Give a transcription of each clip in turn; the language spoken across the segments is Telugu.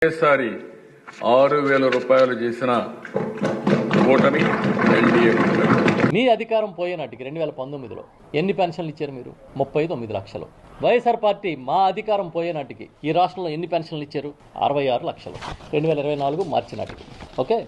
ఒకేసారి 6,000 రూపాయలు చేసిన కూటమి ఎన్డీఏ. మీ అధికారం పోయే నాటికి 2019లో ఎన్ని పెన్షన్లు ఇచ్చారు మీరు? 39 లక్షలు. వైఎస్ఆర్ పార్టీ మా అధికారం పోయే నాటికి ఈ రాష్ట్రంలో ఎన్ని పెన్షన్లు ఇచ్చారు? 66 లక్షలు 2024 మార్చి నాటికి. ఓకే,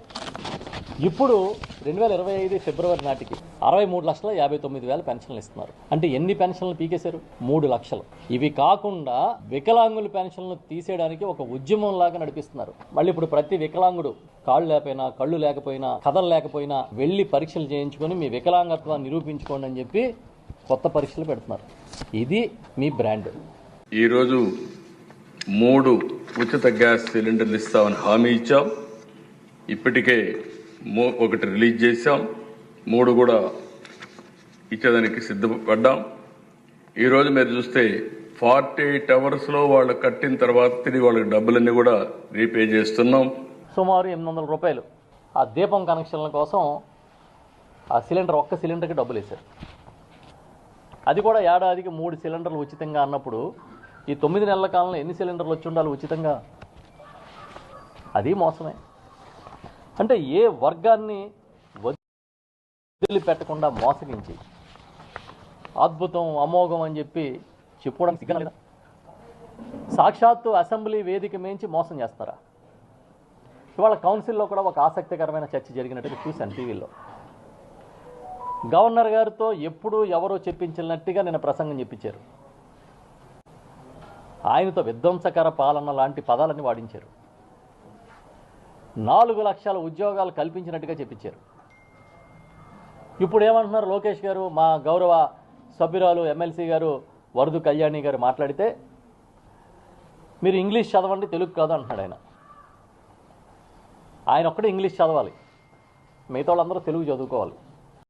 ఇప్పుడు 2025 ఫిబ్రవరి నాటికి 63,59,000 పెన్షన్లు ఇస్తున్నారు. అంటే ఎన్ని పెన్షన్లు పీకేశారు? 3 లక్షలు. ఇవి కాకుండా వికలాంగుల పెన్షన్లు తీసేయడానికి ఒక ఉద్యమం లాగా నడిపిస్తున్నారు. మళ్ళీ ఇప్పుడు ప్రతి వికలాంగుడు కాళ్ళు లేకపోయినా, కళ్ళు లేకపోయినా, కథలు లేకపోయినా వెళ్ళి పరీక్షలు చేయించుకొని మీ వికలాంగత్వాన్ని నిరూపించుకోండి అని చెప్పి కొత్త పరీక్షలు పెడుతున్నారు. ఇది మీ బ్రాండ్. ఈరోజు 3 ఉచిత గ్యాస్ సిలిండర్లు ఇస్తామని హామీ ఇచ్చాం. ఇప్పటికే 1 రిలీజ్ చేశాం, 3 కూడా ఇచ్చేదానికి సిద్ధపడ్డాం. ఈరోజు మీరు చూస్తే 48 అవర్స్లో వాళ్ళు కట్టిన తర్వాత తిరిగి వాళ్ళకి డబ్బులన్నీ కూడా రీపే చేస్తున్నాం. సుమారు 800 రూపాయలు ఆ దీపం కనెక్షన్ల కోసం ఆ సిలిండర్, ఒక్క సిలిండర్కి డబ్బులు వేశారు. అది కూడా ఏడాదికి 3 సిలిండర్లు ఉచితంగా అన్నప్పుడు ఈ 9 నెలల కాలంలో ఎన్ని సిలిండర్లు వచ్చి ఉండాలి ఉచితంగా? అది మోసమే. అంటే ఏ వర్గాన్ని వదిలిపెట్టకుండా మోసగించి అద్భుతం, అమోఘం అని చెప్పి చెప్పుకోవడం సిగ్గులేదా? సాక్షాత్తు అసెంబ్లీ వేదిక మించి మోసం చేస్తారా? ఇవాళ కౌన్సిల్లో కూడా ఒక ఆసక్తికరమైన చర్చ జరిగినట్టుగా చూశాను టీవీలో. గవర్నర్ గారితో ఎప్పుడు ఎవరో చెప్పించినట్టుగా నిన్న ప్రసంగం చెప్పించారు. ఆయనతో విధ్వంసకర పాలన లాంటి పదాలని వాడించారు. 4 లక్షల ఉద్యోగాలు కల్పించినట్టుగా చెప్పించారు. ఇప్పుడు ఏమంటున్నారు లోకేష్ గారు, మా గౌరవ సభ్యురాలు ఎమ్మెల్సీ గారు వరదు కళ్యాణి గారు మాట్లాడితే, మీరు ఇంగ్లీష్ చదవండి, తెలుగు కాదు అంటున్నాడు ఆయన. ఆయన ఒక్కడే ఇంగ్లీష్ చదవాలి, మిగతా వాళ్ళందరూ తెలుగు చదువుకోవాలి.